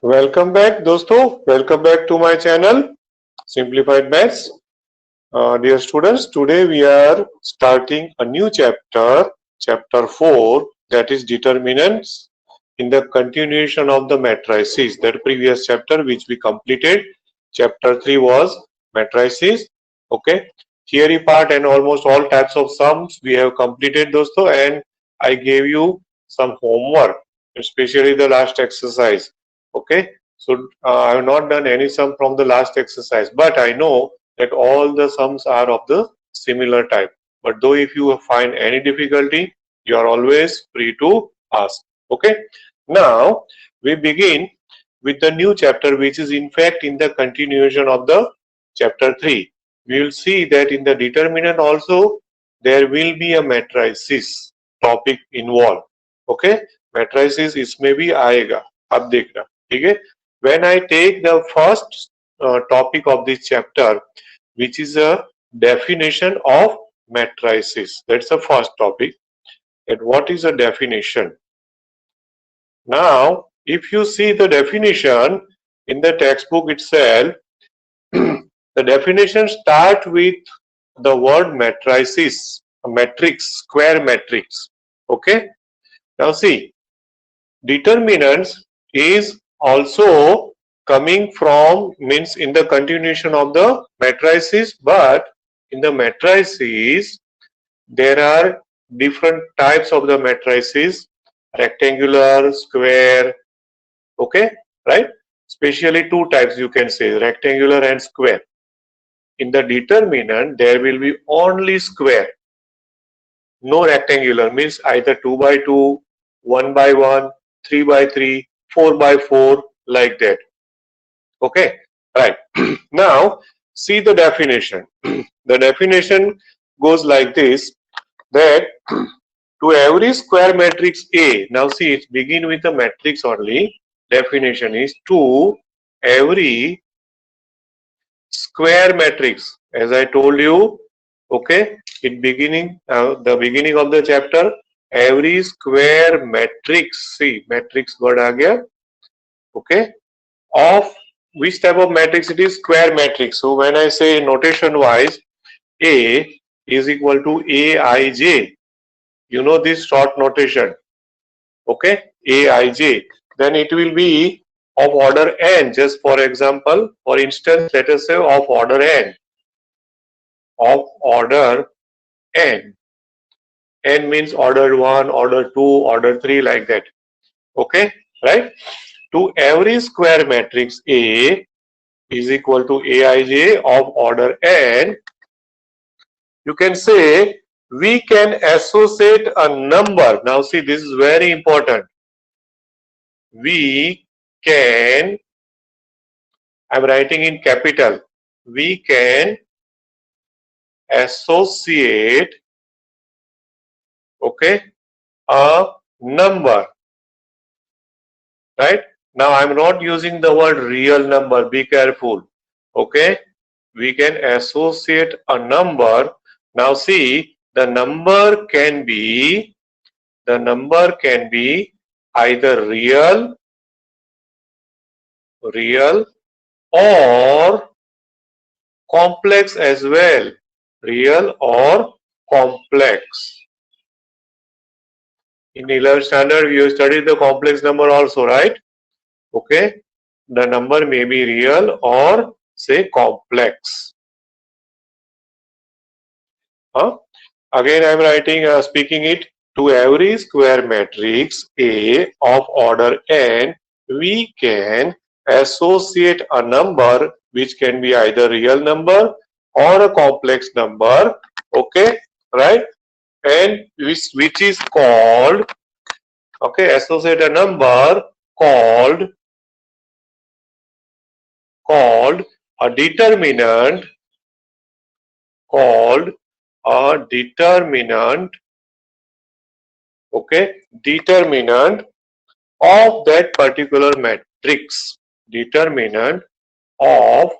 Welcome back, दोस्तों. Welcome back to my channel, Simplified Maths. Dear students, today we are starting a new chapter, chapter 4, that is determinants in the continuation of the matrices. That previous chapter which we completed, chapter 3 was matrices. Okay, theory part and almost all types of sums we have completed, dosto, and I gave you some homework, especially the last exercise. Okay, so I have not done any sum from the last exercise, but I know that all the sums are of the similar type. But though if you find any difficulty, you are always free to ask. Okay, now we begin with the new chapter, which is in fact in the continuation of the chapter 3. We will see that in the determinant also there will be a matrices topic involved. Okay, matrices इसमें भी आएगा, अब देखना, ठीक है. When I take the first topic of this chapter, which is a definition of matrices. That's the first topic. And what is a definition? Now, if you see the definition in the textbook itself, the definition start with the word matrices, a matrix, square matrix. Okay. Now see, determinants is also coming from, means in the continuation of the matrices, but in the matrices there are different types of the matrices: rectangular, square. Okay, right? Especially two types you can say, rectangular and square. In the determinant there will be only square, no rectangular, means either 2 by 2, 1 by 1, 3 by 3, 4 by 4, like that. Okay, right. Now see the definition. The definition goes like this, that to every square matrix A, now see it's begin with a matrix only. Definition is to every square matrix, as I told you. Okay, in beginning, the beginning of the chapter, every square matrix, see matrix word आ गया. Okay, of which type of matrix it is? Square matrix. So when I say notation wise, A is equal to Aij, you know this short notation. Okay, Aij, then it will be of order n. Just for example, for instance, let us say of order n. Of order n. N means order 1, order 2, order 3, like that. Okay, right? To every square matrix A is equal to Aij of order n, you can say we can associate a number. Now see, this is very important. We can, I'm writing in capital, we can associate, okay, a number, right? Now I'm not using the word real number, be careful. Okay, we can associate a number. Now see, the number can be either real or complex as well. Real or complex. In 11th standard, you studied the complex number also, right? Okay, the number may be real or say complex. Again, I am writing, speaking it, to every square matrix A of order n, we can associate a number which can be either real number or a complex number. Okay, right? And which is called, okay, associate a number called a determinant, okay, determinant of that particular matrix, determinant of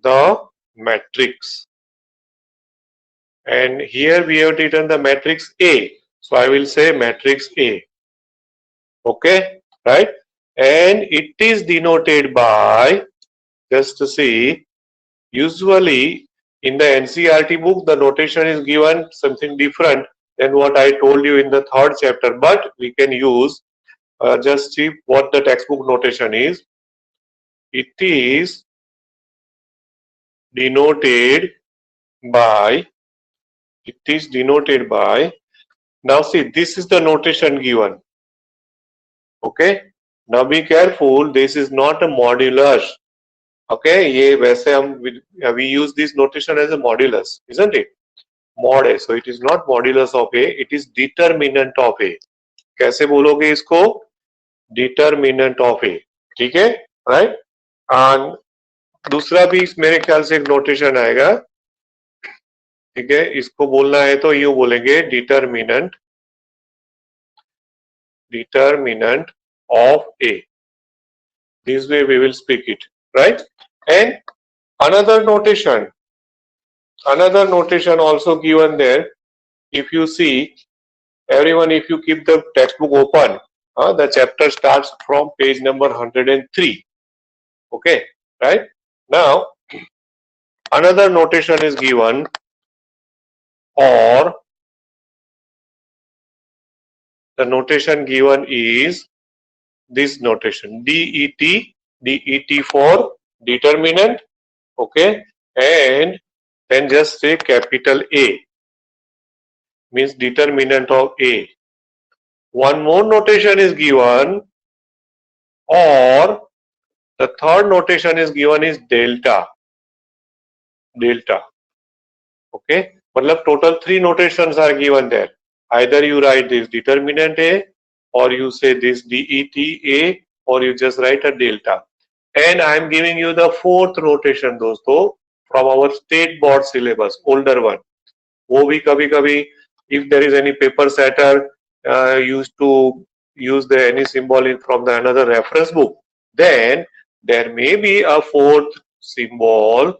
the matrix. And here we have written the matrix A, so I will say matrix A. Okay, right? and it is denoted by, just to see, usually in the NCERT book the notation is given something different than what I told you in the third chapter, but we can use just see what the textbook notation is. It is denoted by, now see, this is the notation given. Okay, now be careful, this is not a modulus. Okay, ये वैसे हम we use this notation as a modulus, isn't it? Mod A. So it is not modulus of A, it is determinant of A. कैसे बोलोगे इसको? Determinant of A. ठीक है, right? And दूसरा भी मेरे ख्याल से एक नोटेशन आएगा. ठीक है, इसको बोलना है तो यूं बोलेंगे determinant of A. This way we will speak it, right? And another notation also given there. If you see, everyone, if you keep the textbook open, the chapter starts from page number 103. Okay, right? Now, another notation is given, or the notation given is this notation, DET for determinant, okay, and then just say capital A, means determinant of A. One more notation is given, or the third notation is given is delta. Okay, मतलब total 3 notations are given there. Either you write this determinant A, or you say this DET A, or you just write a delta. And I am giving you the fourth notation दोस्तों from our state board syllabus, older one. वो भी कभी-कभी if there is any paper setter used to use the any symbol in from the another reference book, then there may be a fourth symbol,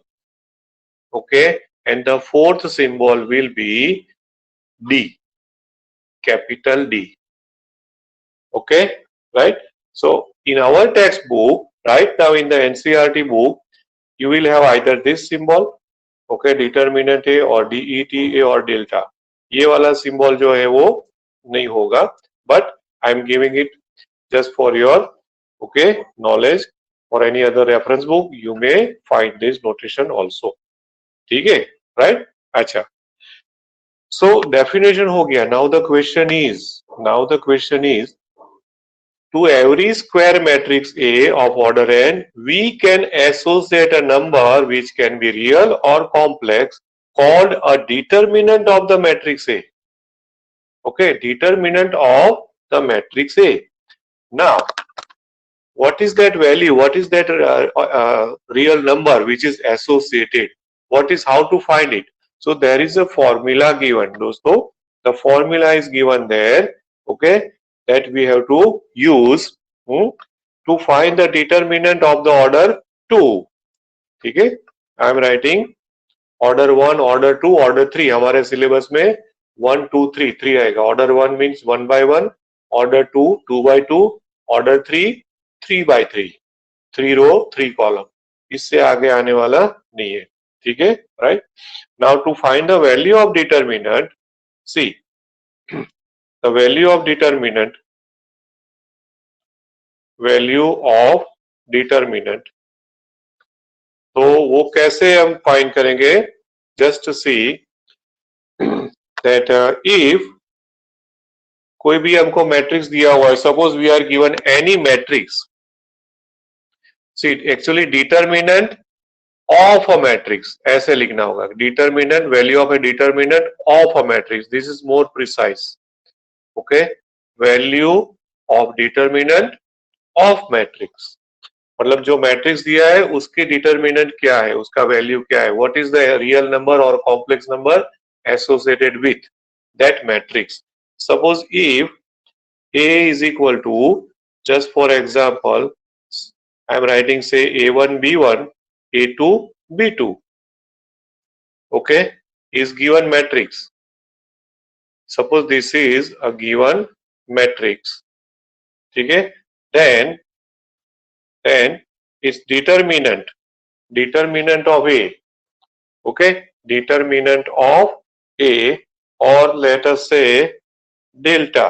okay, and the fourth symbol will be D, capital D. Okay, right? So in our textbook, right now in the NCERT book, you will have either this symbol, okay, determinant A, or DET A, or delta. ये वाला symbol जो है वो नहीं होगा, but I am giving it just for your, okay, knowledge. For any other reference book, you may find this notation also. ठीक है, right? अच्छा. So definition हो गया. Now the question is, to every square matrix A of order n, we can associate a number which can be real or complex called a determinant of the matrix A. Okay, determinant of the matrix A. Now, what is that value? What is that real number which is associated? What is how to find it? So there is a formula given, dosto. The formula is given there. Okay, that we have to use to find the determinant of the order 2. Okay, I am writing order 1, order 2, order 3. हमारे syllabus में 1, 2, 3 3 आएगा. Order 1 means 1 by 1. Order 2 2 by 2. Order 3 3 by 3. 3 row 3 column. इससे आगे आने वाला नहीं है. ठीक है, right? Now to find the value of determinant, see the value of determinant. तो वो कैसे हम फाइंड करेंगे? जस्ट सी दैट इफ कोई भी हमको मैट्रिक्स दिया हुआ है, suppose we are given any matrix, see actually determinant of a matrix ऐसे लिखना होगा. Determinant, value of a determinant of a matrix, this is more precise. Okay, value of determinant of matrix, मतलब जो matrix दिया है उसके determinant क्या है, उसका वैल्यू क्या है, what is the real number और complex number associated with that matrix. Suppose if A is equal to, just for example, I am writing say A1 B1 A2 B2, okay, is given matrix. Suppose this is a given matrix, ठीक है, then then its determinant of A, okay, determinant of A, or let us say delta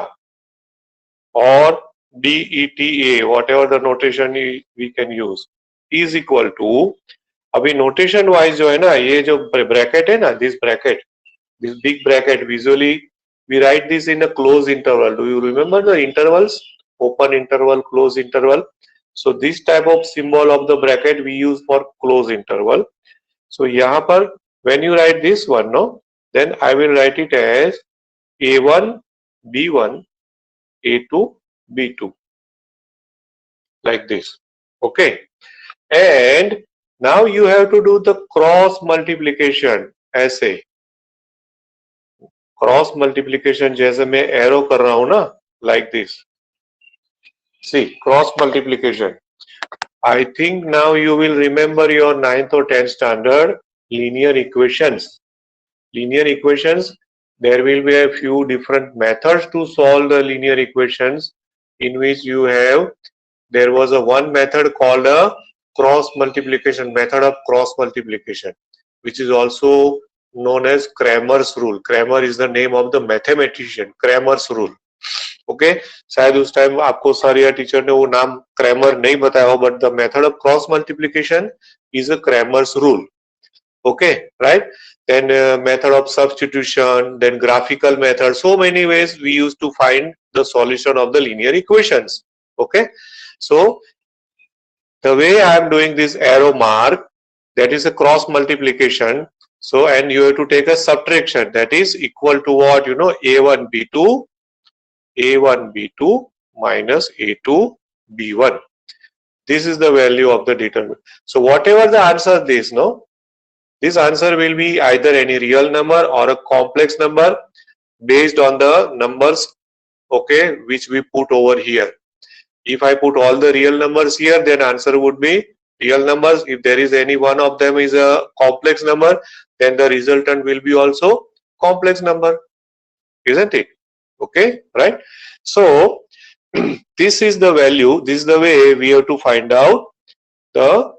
or DETA, whatever the notation we can use, is equal to, अभी notation wise जो है ना, ये जो bracket है ना, this big bracket, visually we write this in a close interval. Do you remember the intervals? Open interval, close interval. So this type of symbol of the bracket we use for close interval. So यहाँ पर when you write this one, no, then I will write it as A1 B1 A2 B2 like this. Okay, and now you have to do the cross multiplication ऐसे. Cross multiplication जैसे मैं arrow कर रहा हूं ना, like this. See cross multiplication. I think now you will remember your 9th or 10th standard linear equations. Linear equations, there will be a few different methods to solve the linear equations, in which you have, there was a one method called a cross multiplication, method of cross multiplication, which is also known as Cramer's rule. Cramer is the name of the mathematician. Cramer's rule. Okay, शायद उस time आपको sir या teacher ने वो नाम Cramer नहीं बताया हो, but the method of cross multiplication is a Cramer's rule. Okay, right? Then method of substitution, then graphical method. So many ways we used to find the solution of the linear equations. Okay, so the way I am doing this arrow mark, that is a cross multiplication. So, and you have to take a subtraction, that is equal to what, you know, A1 B2 minus A2 B1. This is the value of the determinant. So whatever the answer is, no, this answer will be either any real number or a complex number based on the numbers, okay, which we put over here. If I put all the real numbers here, then answer would be real numbers. If there is any one of them is a complex number, then the resultant will be also complex number, isn't it? Okay, right? So this is the value, this is the way we have to find out the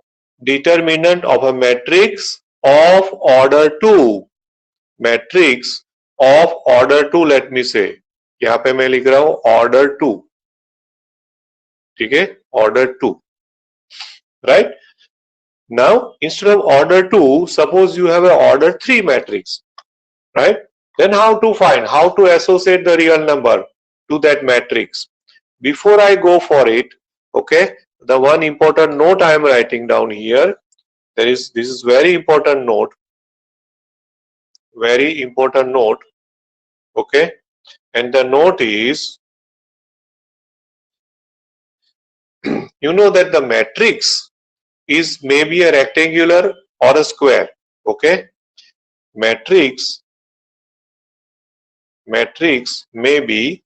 determinant of a matrix of order 2. Matrix of order 2, let me say, यहाँ पे मैं लिख रहा हूं order 2. ठीक है, order 2, right? Now instead of order 2, suppose you have a order 3 matrix, right? Then how to find, how to associate the real number to that matrix? Before I go for it, okay, the one important note I am writing down here, this is very important note, okay, and the note is, you know that the matrix is maybe a rectangular or a square, okay? Matrix may be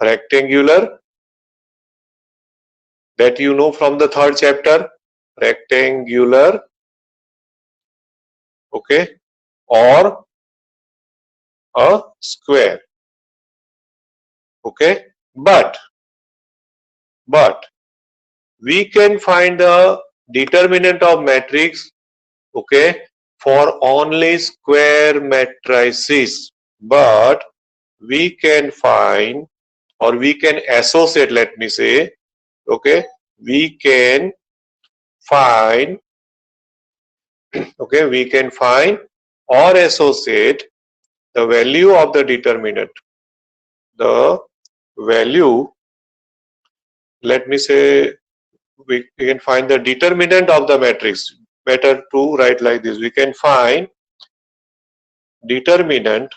rectangular, that you know from the 3rd chapter, rectangular, okay, or a square, okay, but we can find the determinant of matrix, okay, for only square matrices, but we can find, or we can associate, let me say, okay, we can find, okay, we can find or associate the value of the determinant, the value, let me say, we can find the determinant of the matrix. Better to write like this, we can find determinant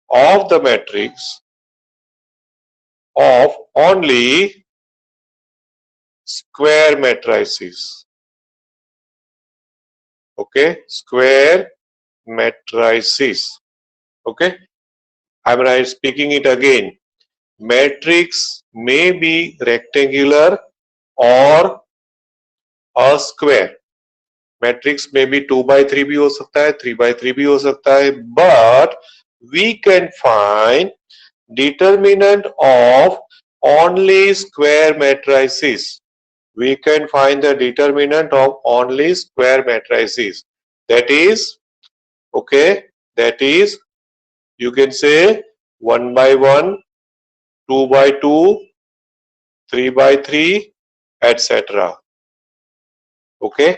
of the matrix of only square matrices, okay, square matrices, okay. I am speaking it again. Matrix may be rectangular or a square. Matrix may be 2 by 3 भी हो सकता है, 3 by 3 भी हो सकता है, but we can find determinant of only square matrices. We can find the determinant of only square matrices. That is, okay, that is, you can say 1 by 1, 2 by 2, 3 by 3, etc. Okay,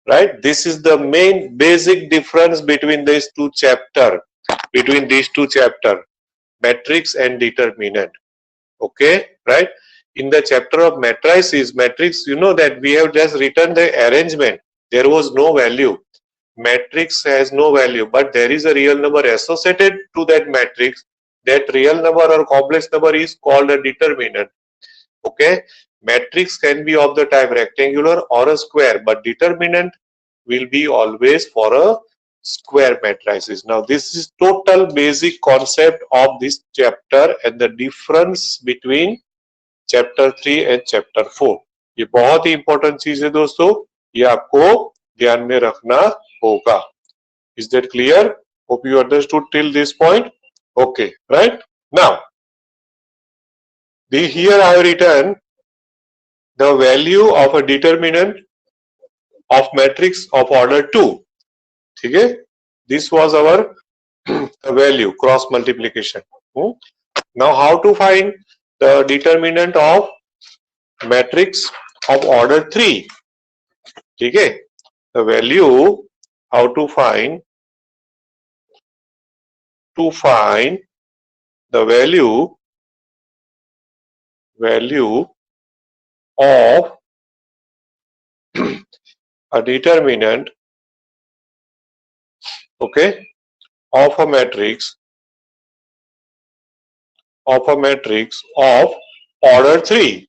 right? This is the main basic difference between these two chapters, matrix and determinant. Okay, right? In the chapter of matrices, matrix, you know that we have just written the arrangement. There was no value. Matrix has no value, but there is a real number associated to that matrix. That real number or complex number is called a determinant. Okay, matrix can be of the type rectangular or a square, but determinant will be always for a square matrices. Now this is total basic concept of this chapter and the difference between chapter 3 and chapter 4. ये बहुत ही important चीज है दोस्तों, ये आपको ध्यान में रखना होगा. Is that clear? Hope you understood till this point. Okay, right? Now, here I have written the value of a determinant of matrix of order 2. ठीक है? This was our value, cross multiplication. Now how to find the determinant of matrix of order 3? ठीक है? The value, how to find the value of a determinant, okay, of a matrix of order 3.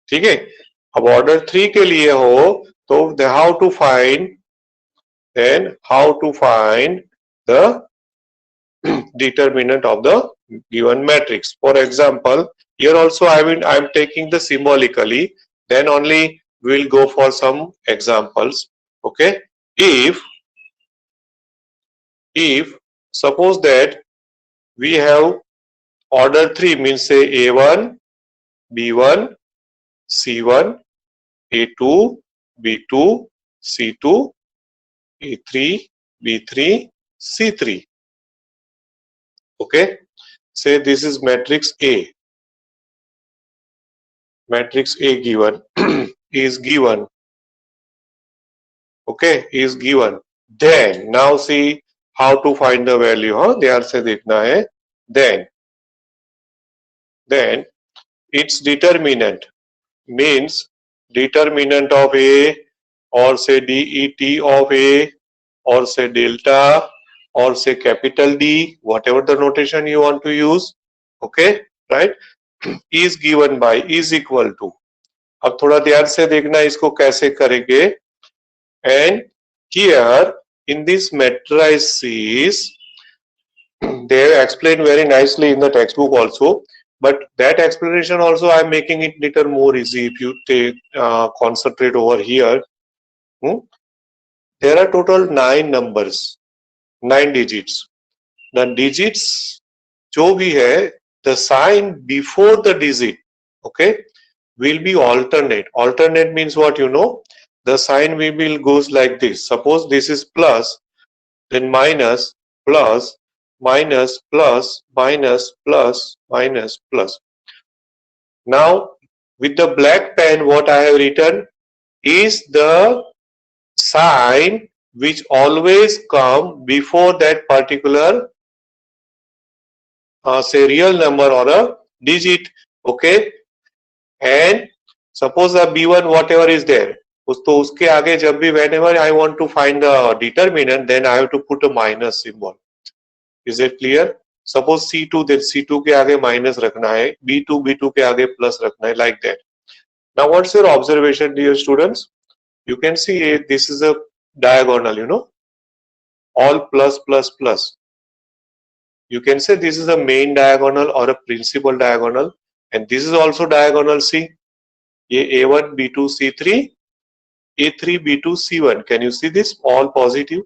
ठीक है? अब order 3 के लिए हो तो how to find the determinant of the given matrix. For example, here also I am taking the symbolically, then only we will go for some examples. Okay, if suppose that we have order 3, means say A1, B1, C1, A2, B2, C2, A3, B3, C3. Okay, say this is matrix A. Matrix A given is given. Okay, is given. Then now see how to find the value. ध्यान से देखना है. Then its determinant means determinant of A, or say DET of A, or say delta, or say capital D, whatever the notation you want to use. Okay, right? is given by, is equal to. अब थोड़ा ध्यान से देखना इसको कैसे करेंगे. And here in this matrices, they have explained very nicely in the textbook also, but that explanation also I am making it little more easy if you take concentrate over here. There are total 9 numbers, 9 digits. The digits जो भी है, the sign before the digit, okay, will be alternate. Alternate means what, you know? The sign will goes like this. Suppose this is plus, then minus, plus, minus, plus, minus, plus, minus, plus. Now with the black pen, what I have written is the sign which always come before that particular say real number or a digit. Okay, and suppose the B1 whatever is there, तो उसके आगे जब भी whenever I want to find the determinant, then I have to put a minus symbol. Is it clear? Suppose C2, then C2 के आगे minus रखना है, B2 के आगे plus रखना है, like that. Now what's your observation, dear students? You can see this is a diagonal, you know, all plus plus plus. You can say this is a main diagonal or a principal diagonal, and this is also diagonal. C. ये A1, B2, C3, A3, B2, C1. Can you see this? All positive.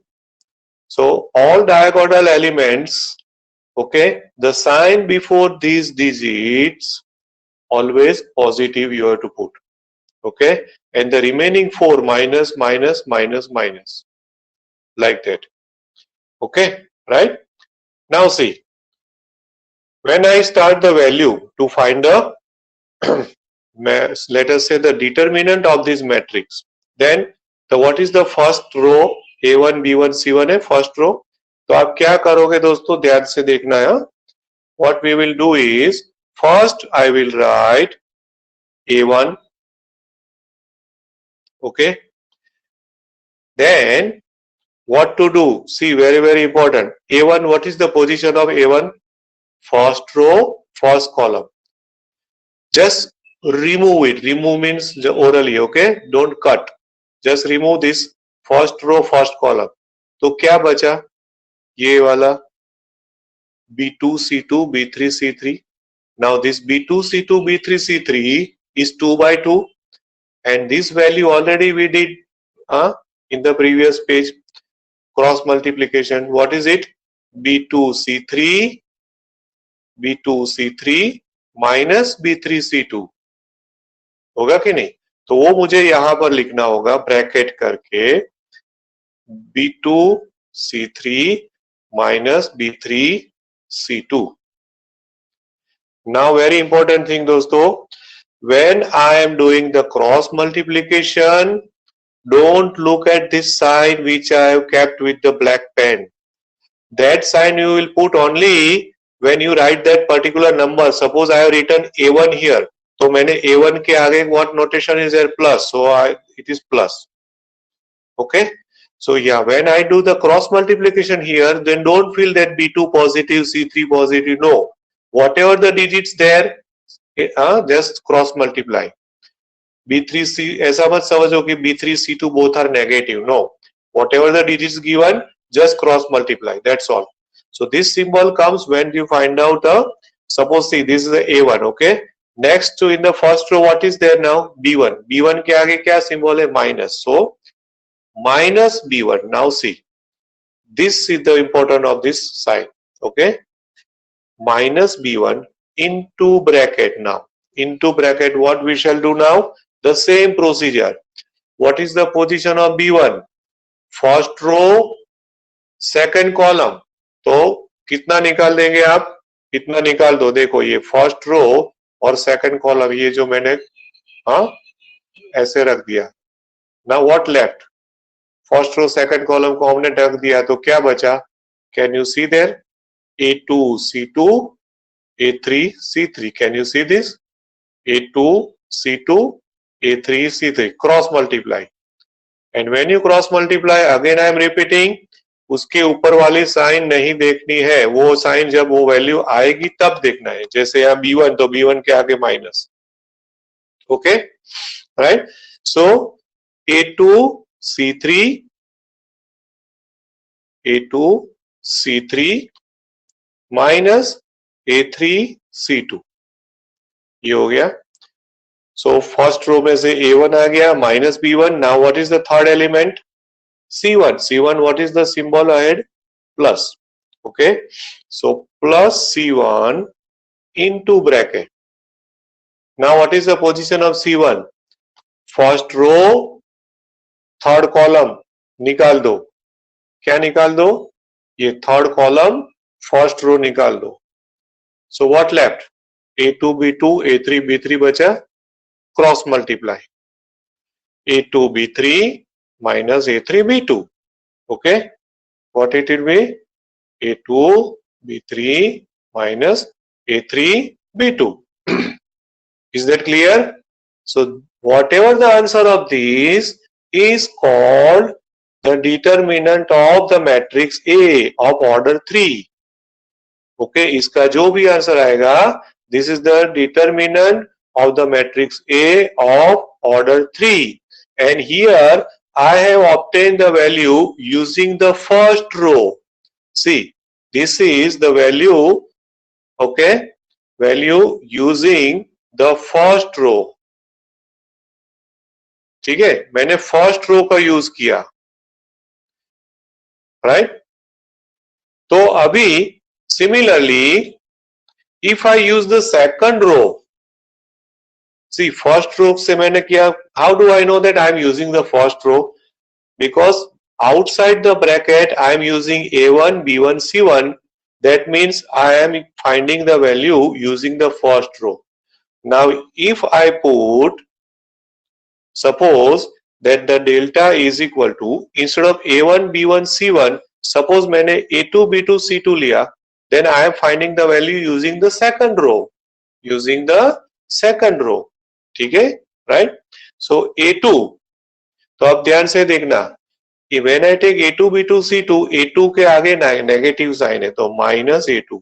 So all diagonal elements, okay, the sign before these digits always positive you have to put, okay, and the remaining 4 minus, minus, minus, minus, like that, okay, right? Now see, when I start the value to find the let us say the determinant of this matrix, then the what is the first row, a1 b1 c1 है first row. तो आप क्या करोगे दोस्तों, ध्यान से देखना है. What we will do is, first I will write a1, okay, then what to do, see, very very important, a1, what is the position of a1? First row, first column. Just remove it. Remove means orally, okay, don't cut. Just remove this first row, first column. तो क्या बचा, ये वाला b2 c2 b3 c3. Now this b2 c2 b3 c3 is 2 by 2, and this value already we did in the previous page, cross multiplication. What is it? b2 c3 minus b3 c2 होगा कि नहीं? तो वो मुझे यहां पर लिखना होगा ब्रैकेट करके b2 c3 minus b3 c2. Now very important thing दोस्तों, when I am doing the cross multiplication, don't look at this sign which I have kept with the black pen. That sign you will put only when you write that particular number. Suppose I have written a1 here, तो मैंने a1 के आगे what notation is there? Plus. So it is plus. Okay. So yeah, when I do the cross multiplication here, then don't feel that b2 positive, c3 positive. No, whatever the digits there, just cross multiply. b3c, ऐसा मत समझो कि b3 c2 both are negative. No, whatever the digits given, just cross multiply. That's all. So this symbol comes when you find out the, suppose see, this is the a1, okay. Next to in the first row, what is there now? b1. b1 के आगे क्या symbol है? Minus. So minus b1. Now see, this is the important of this sign, okay. Minus b1 into bracket. Now into bracket, what we shall do now? The same procedure. What is the position of b1? First row, second column. तो कितना निकाल देंगे आप? कितना निकाल दो, देखो ये फर्स्ट रो और सेकंड कॉलम, ये जो मैंने ऐसे रख दिया. Now what left? First row second column को हमने रख दिया, तो क्या बचा? Can you see there? a2 c2 a3 c3. Can you see this? a2 c2 a3 c3. Cross multiply. And when you cross multiply, again I am repeating, उसके ऊपर वाली साइन नहीं देखनी है. वो साइन जब वो वैल्यू आएगी तब देखना है. जैसे यहाँ b1, तो b1 के आगे minus. Okay, right. So a2 c3 minus a3 c2, ये हो गया. सो फर्स्ट रो में से a1 आ गया, minus b1. Now what is the third element? c1. c1, what is the symbol ahead? Plus. Okay, so plus c1 into bracket. Now what is the position of c1? First row, third column. निकाल दो. क्या निकाल दो? ये third column, first row निकाल दो. So what left? a2 b2 a3 b3 बचा. Cross multiply. a2 b3 minus a3 b2. Okay, what it will be? a2 b3 minus a3 b2. Is that clear? So whatever the answer of these is called the determinant of the matrix A of order 3. Okay, इसका जो भी answer आएगा, this is the determinant of the matrix A of order 3. And here I have obtained the value using the first row. See, this is the value, okay, value using the first row. ठीक है, मैंने first row का use किया, right. तो अभी similarly if I use the second row, see first row से मैंने किया, how do I know that I am using the first row? Because outside the bracket I am using A1, B1, C1. That means I am finding the value using the first row. Now if I put, suppose that the delta is equal to, instead of A1, B1, C1, suppose मैंने A2, B2, C2 लिया, then I am finding the value using the second row, using the second row. ठीक है, right? So A2, तो अब ध्यान से देखना कि when I take A2, B2, C2, A2 के आगे नेगेटिव साइन है तो माइनस A2,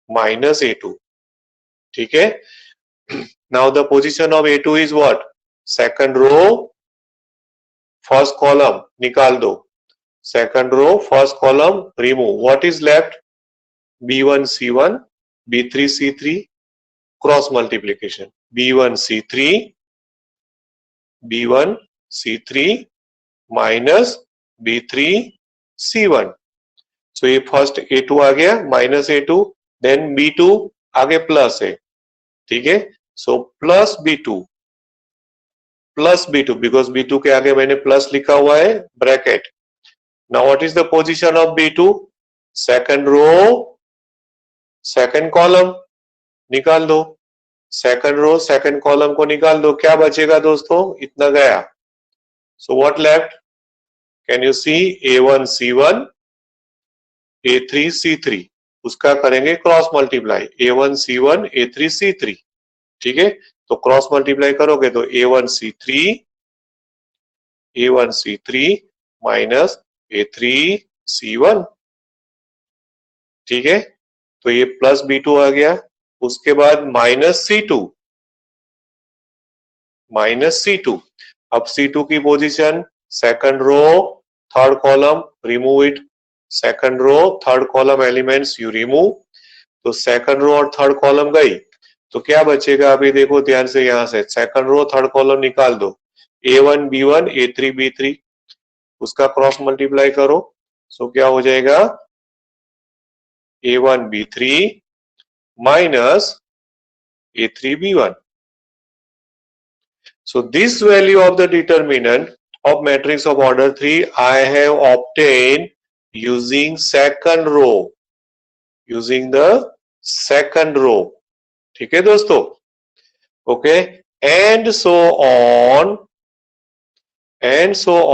माइनस A2, ठीक है. Now the position of A2 is what? Second row first column निकाल दो, second row first column remove. What is left? B1 C1, B3 C3, cross multiplication, B1 C3, B1 C3 minus B3 C1. So ये first A2 आ गया, minus A2, then B2 आगे plus है, ठीक है. So plus B2, plus B2, because B2 के आगे मैंने plus लिखा हुआ है, bracket. Now what is the position of B2? Second row second column निकाल दो, सेकंड रो सेकंड कॉलम को निकाल दो, क्या बचेगा दोस्तों? इतना गया. So what left? Can you see? A1 C1, A3 C3, उसका करेंगे cross multiply, A1 C1, A3 C3, ठीक है. तो क्रॉस मल्टीप्लाई करोगे तो A1 C3 minus A3 C1, ठीक है. तो ये प्लस B2 आ गया. उसके बाद माइनस C2. अब C2 की position second row third column, remove it. Second row third column elements you remove. तो सेकंड रो और थर्ड कॉलम गई, तो क्या बचेगा? अभी देखो ध्यान से, यहां से सेकंड रो थर्ड कॉलम निकाल दो, A1 B1, A3 B3, उसका क्रॉस मल्टीप्लाई करो. सो क्या हो जाएगा? A1 B3 minus A3 B1. So this value of the determinant of matrix of order 3 I have obtained using second row, using the second row. ठीक है दोस्तों? Okay, and so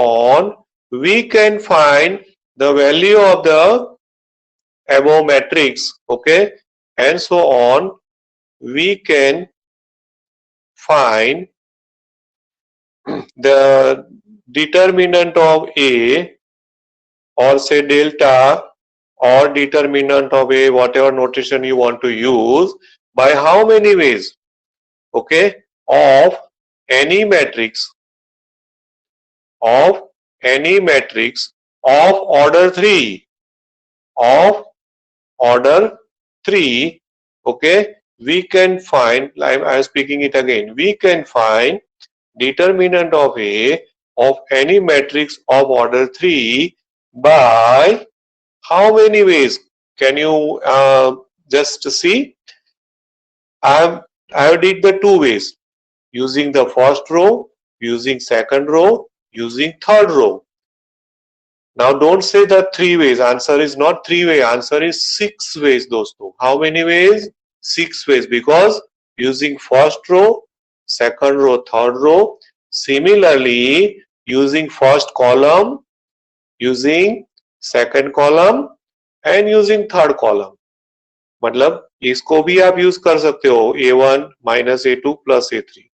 on we can find the value of the above matrix. Okay, and so on we can find the determinant of A, or say delta, or determinant of A, whatever notation you want to use, by how many ways? Okay, of any matrix of order 3, of order 3. Okay, we can find, I am speaking it again, we can find determinant of A of any matrix of order 3 by how many ways? Can you just see? I have did the two ways, using the first row, using second row, using third row. Now don't say the 3 ways. Answer is not 3 way. Answer is 6 ways, dosto. How many ways? 6 ways, because using first row, second row, third row. Similarly, using first column, using second column and using third column. मतलब इसको भी आप use कर सकते हो, A1 minus A2 plus A3,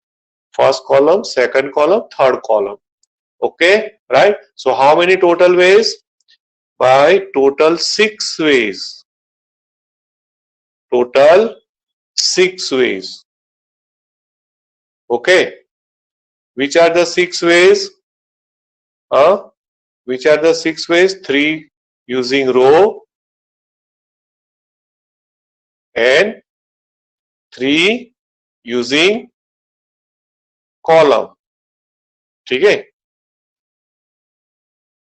first column, second column, third column. Okay, right? So how many total ways? By total 6 ways. Total 6 ways. Okay. Which are the 6 ways? Which are the 6 ways? 3 using row and 3 using column. ठीक है?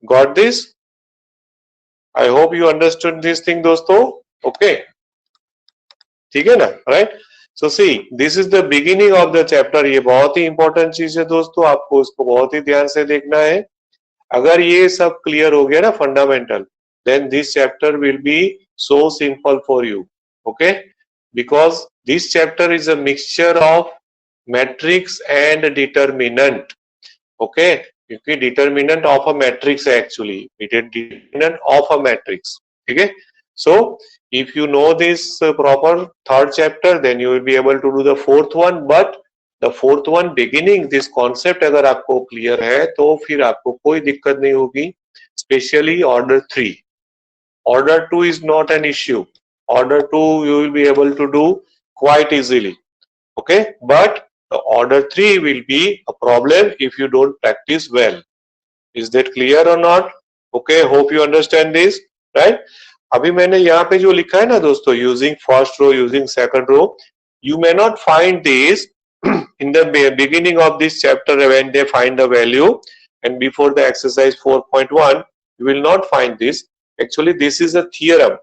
Got this? I hope you understood this thing दोस्तों. Okay, ठीक है ना, right? So see, this is the beginning of the chapter. ये बहुत ही important चीज है दोस्तों, आपको इसको बहुत ही ध्यान से देखना है. अगर ये सब क्लियर हो गया ना fundamental, then this chapter will be so simple for you. Okay, because this chapter is a mixture of matrix and determinant. Okay, क्योंकि determinant of a matrix है actually, determinant of a matrix. ठीक है. So if you know this proper third chapter, then you will be able to do the fourth one. But the fourth one beginning this concept अगर आपको clear है तो फिर आपको कोई दिक्कत नहीं होगी. Especially order 3. Order 2 is not an issue. Order 2 you will be able to do quite easily. Okay, but the order 3 will be a problem if you don't practice well. Is that clear or not? Okay, hope you understand this, right? अभी मैंने यहाँ पे जो लिखा है ना दोस्तों, using first row, using second row, you may not find this in the beginning of this chapter when they find the value, and before the exercise 4.1 you will not find this. Actually this is a theorem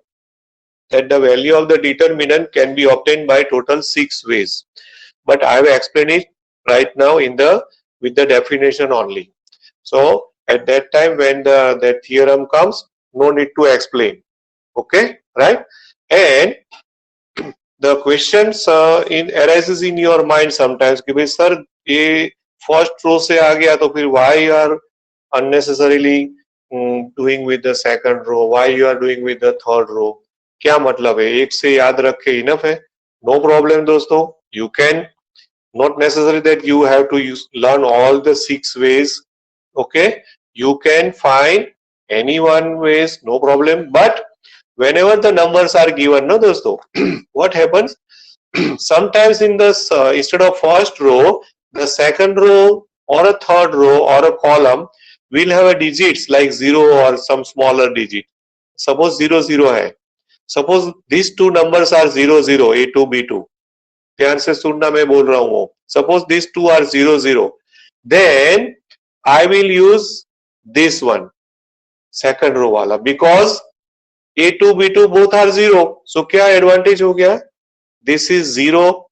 that the value of the determinant can be obtained by total 6 ways, but I have explained it right now in the with the definition only. So at that time when that theorem comes, no need to explain. Okay, right? And the questions arises in your mind sometimes कि भाई sir ये first row से आ गया तो फिर why you are unnecessarily doing with the second row, why you are doing with the third row, क्या मतलब है, एक से याद रखे enough है. No problem दोस्तों, you can, not necessary that you have to learn all the 6 ways. Okay, you can find any one ways, no problem. But whenever the numbers are given, no dosto, what happens? Sometimes in the instead of first row, the second row or a third row or a column will have a digits like 0 or some smaller digit. Suppose 0 0 hai. Suppose these two numbers are 0 0, A2 B2. ध्यान से सुनना, मैं बोल रहा हूँ. Suppose these two are 0 0. Then I will use this one, second row वाला, because A2 B2 both are 0. So क्या advantage हो गया? This is 0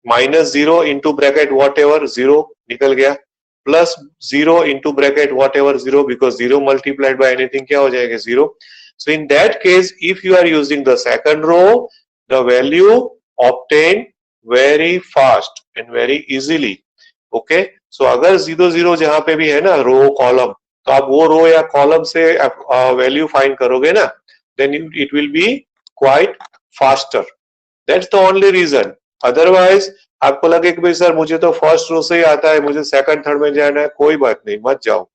minus 0 into bracket whatever 0 निकल गया, plus 0 into bracket whatever 0, because 0 multiplied by anything क्या हो जाएगा? 0. So in that case, if you are using the second row, the value obtained very fast and very easily. Okay, so अगर 0 0 जहां पे भी है ना रो कॉलम, तो आप वो रो या कॉलम से वैल्यू फाइंड करोगे ना, then it will be quite faster. That's the only reason. Otherwise आपको लगे कि भाई सर मुझे तो फर्स्ट रो से ही आता है, मुझे सेकंड थर्ड में जाना है, कोई बात नहीं, मत जाओ,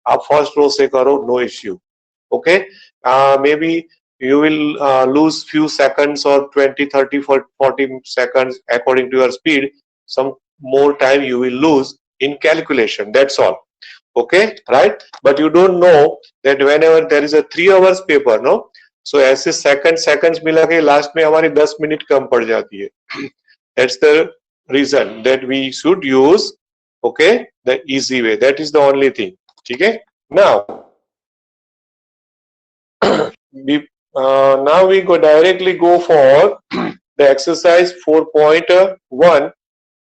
आप फर्स्ट रो से करो, no issue. Okay, maybe you will lose few seconds or 20 30 40 seconds according to your speed. Some more time you will lose in calculation, that's all. Okay, right? But you don't know that whenever there is a 3 hours paper, no, so ऐसे seconds मिला के last में हमारी 10 minute कम पड़ जाती है. That's the reason that we should use, okay, the easy way. That is the only thing. ठीक है. Now now we directly go for the exercise 4.1.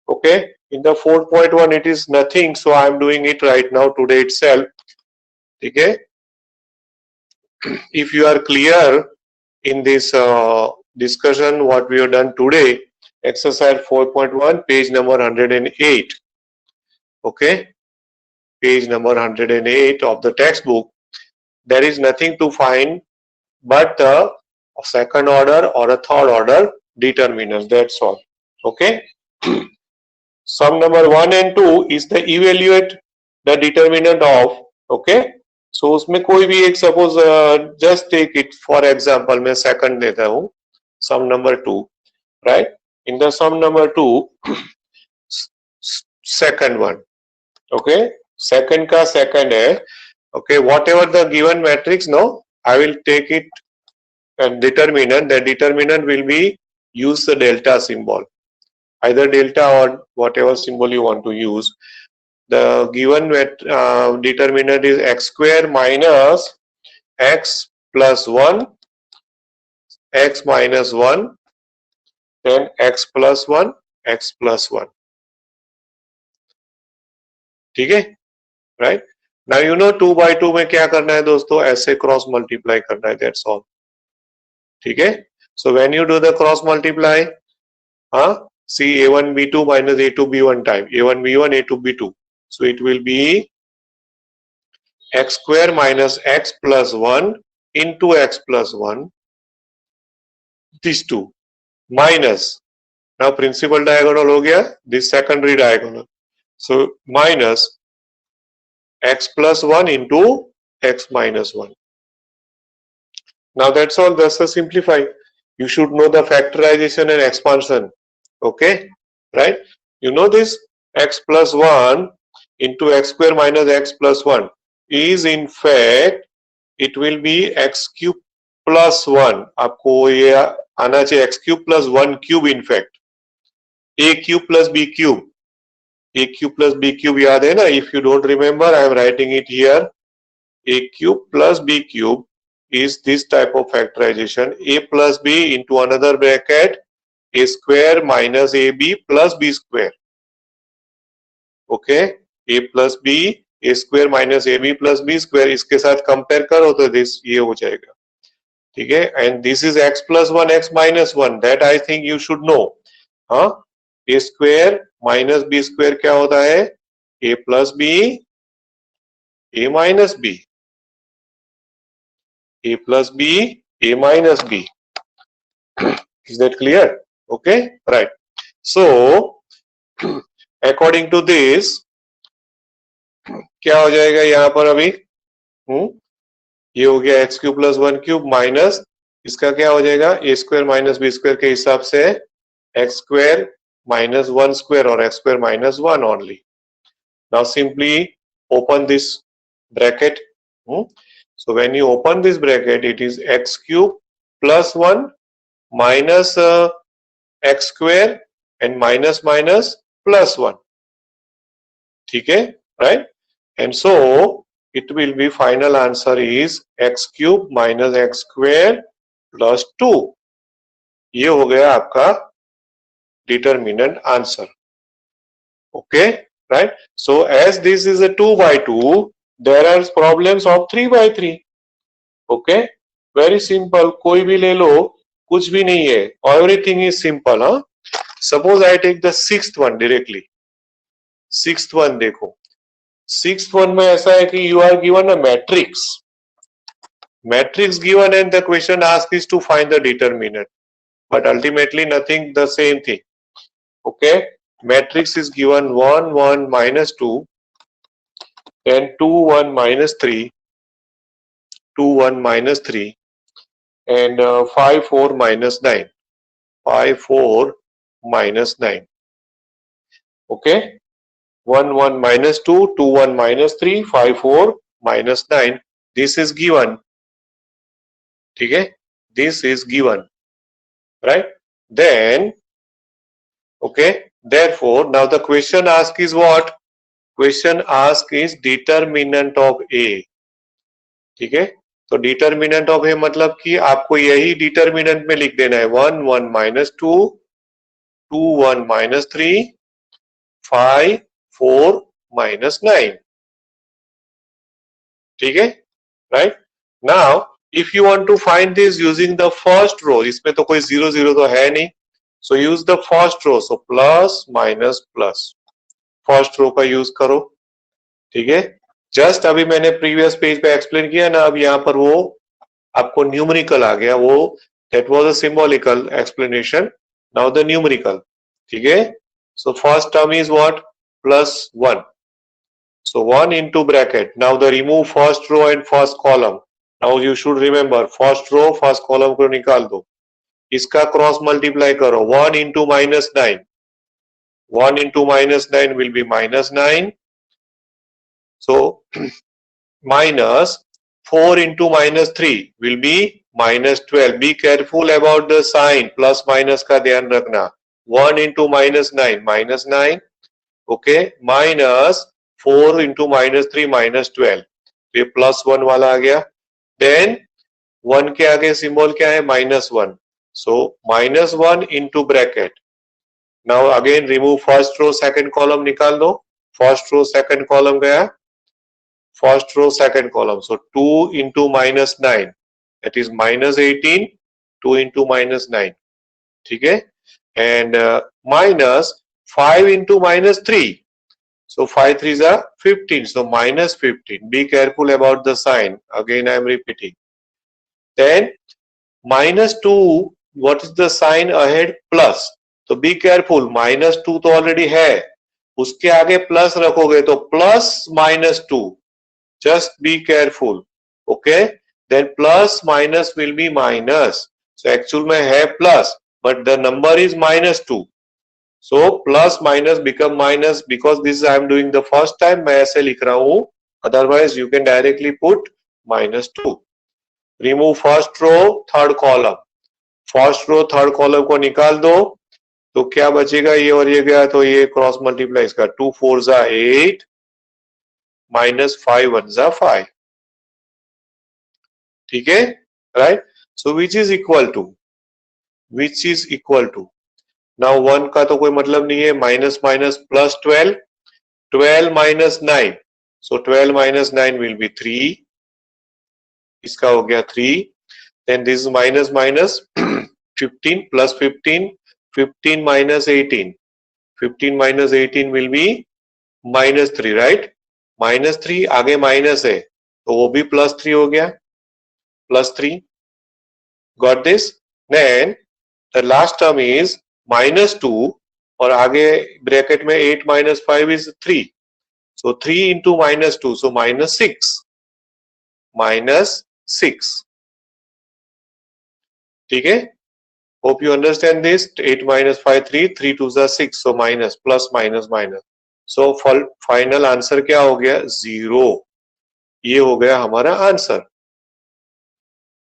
Okay, in the 4.1 it is nothing, so I am doing it right now today itself. Okay, if you are clear in this discussion what we have done today, exercise 4.1, page number 108. Okay, page number 108 of the textbook. There is nothing to find but a second order or a third order determinants, that's all. Okay, sum number 1 and 2 is the evaluate the determinant of. Okay, so उसमें कोई भी एक, suppose just take it for example, मैं second देता हूँ, sum number 2, right? In the sum number 2, second one. Okay, second का second है. Okay, whatever the given matrix, no, I will take it and determinant. The determinant will be use the delta symbol, either delta or whatever symbol you want to use. The given determinant is x square minus x plus 1, x minus 1, then x plus 1, x plus 1. ठीक है, right? Now you know 2 by 2 में क्या करना है दोस्तों, ऐसे cross multiply करना है, that's all. ठीक है, so when you do the cross multiply, see a1 b2 minus a2 b1 time a1 b1 a2 b2, so it will be x square minus x plus 1 into x plus 1, these two, minus, now principal diagonal हो गया, this secondary diagonal, so minus x plus 1 into x minus 1. Now that's all, that's the simplify. You should know the factorization and expansion. Okay, right? You know this x plus 1 into x square minus x plus 1 is in fact, it will be x cube plus 1. आपको ये आना चाहिए x cube plus 1 cube in fact. A cube plus B cube. A cube plus B cube याद है ना? If you don't remember, I am writing it here. A cube plus B cube is this type of factorization. A plus B into another bracket, A square minus AB plus B square. Okay, A plus B, A square minus AB plus B square, इसके साथ compare करो तो this ये हो जाएगा. ठीक है, and this is x plus 1 x minus 1, that I think you should know. A square minus B square क्या होता है? A plus B, A minus B. A plus B, A minus B. Is that clear? Okay, right. So according to this, क्या हो जाएगा यहाँ पर अभी? ये हो गया x cube plus 1 cube minus इसका क्या हो जाएगा? A square minus B square के हिसाब से x square minus 1 square or x square minus 1 only. Now simply open this bracket. So when you open this bracket, it is x cube plus 1 minus x square and minus minus plus 1. ठीक है, right? And so it will be final answer is x cube minus x square plus 2. ये हो गया आपका determinant answer. Okay, right? So as this is a 2 by 2, there are problems of 3 by 3. Okay, very simple. कोई भी ले लो, कुछ भी नहीं है. Everything is simple. Suppose I take the sixth one directly. Sixth one देखो. Sixth one में ऐसा है कि you are given a matrix. Matrix given and the question asked is to find the determinant. But ultimately nothing the same thing. Okay, matrix is given 1 1 minus 2, then 2 1 minus 3, 2 1 minus 3, and 5 4 minus 9, 5 4 minus 9. Okay, 1 1 minus 2, 2 1 minus 3, 5 4 minus 9. This is given. ठीक है, this is given, right? Then okay, therefore now the question asked is what? Question asked is determinant of A. ठीक है, तो determinant of A मतलब कि आपको यही determinant में लिख देना है 1 1 minus 2, 2 1 minus 3, 5 4 minus 9. ठीक है, right? Now if you want to find this using the first row, इसमें तो कोई 0 0 तो है नहीं. So use the first row. So plus minus plus. First row का यूज करो. ठीक है, जस्ट अभी मैंने प्रीवियस पेज पे एक्सप्लेन किया ना, अब यहाँ पर वो आपको न्यूमेरिकल आ गया. वो that was a symbolical explanation. Now the numerical. ठीक है, so first term is what? Plus 1. So 1 into bracket. Now the remove first row and first column. Now you should remember first row first column को निकाल दो. इसका cross multiply करो. 1 into minus 9. 1 into minus 9 will be minus 9. So minus 4 into minus 3 will be minus 12. Be careful about the sign. Plus minus का ध्यान रखना. 1 into minus 9 minus 9. Okay, minus 4 into minus 3 minus 12. ये plus 1 वाला आ गया. Then 1 के आगे symbol क्या है? -1. So -1 into bracket. Now again remove first row second column निकाल दो. First row second column गया, first row second column. So 2 into -9, that is -18. 2 into -9, ठीक है? And minus 5 into -3. So 5 3s are 15. So -15. Be careful about the sign. Again I am repeating. Then -2, what is the sign ahead? Plus. तो be careful. -2 तो already है, उसके आगे plus रखोगे तो plus -2. Just be careful. Okay? Then plus minus will be minus. So actual में है plus, but the number is -2. So plus minus become minus. Because this I am doing the first time, मैं ऐसे लिख रहा हूँ. Otherwise you can directly put -2. Remove first row third column. First row third column को निकाल दो, तो क्या बचेगा? ये और ये गया तो ये क्रॉस मल्टीप्लाई इसका. 2 4s are 8 minus 5 1s are 5. ठीक है, right? So which is equal to, which is equal to, now 1 का तो कोई मतलब नहीं है, minus minus plus 12, 12 minus 9, so 12 minus 9 will be 3, इसका हो गया 3. देन दिस माइनस माइनस 15 प्लस 15, 15 minus 18, 15 minus 18 will be -3, right? -3 आगे माइनस है तो वो भी +3 हो गया, +3. Got this? Then the last term is -2 और आगे ब्रैकेट में 8 minus 5 is 3. So 3 into -2, so -6. -6. ठीक है? Hope you understand this. 8 minus 5 3, 3 2s are 6, so minus, plus minus minus. So final answer क्या हो गया? 0. ये हो गया हमारा आंसर.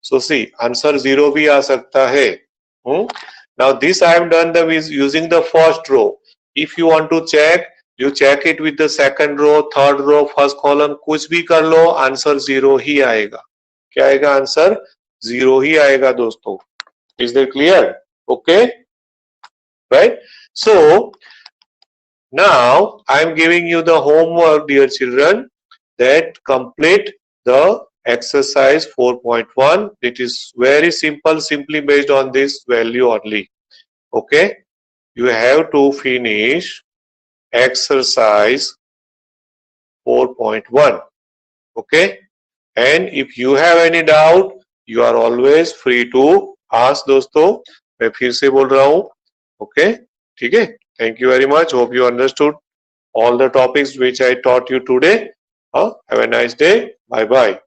So see, answer 0 भी आ सकता है. Now this I have done using the first row. If you want to check, you check it with the second row, third row, first column, कुछ भी कर लो, आंसर 0 ही आएगा. क्या आएगा? आंसर 0 ही आएगा दोस्तों. Is that clear? Okay, right? So now I am giving you the homework, dear children, that complete the exercise 4.1. It is very simple, simply based on this value only. Okay, you have to finish exercise 4.1. Okay, and if you have any doubt, you are always free to ask दोस्तों. मैं फिर से बोल रहा हूँ. Okay, ठीक है? Thank you very much. Hope you understood all the topics which I taught you today. Have a nice day. Bye bye.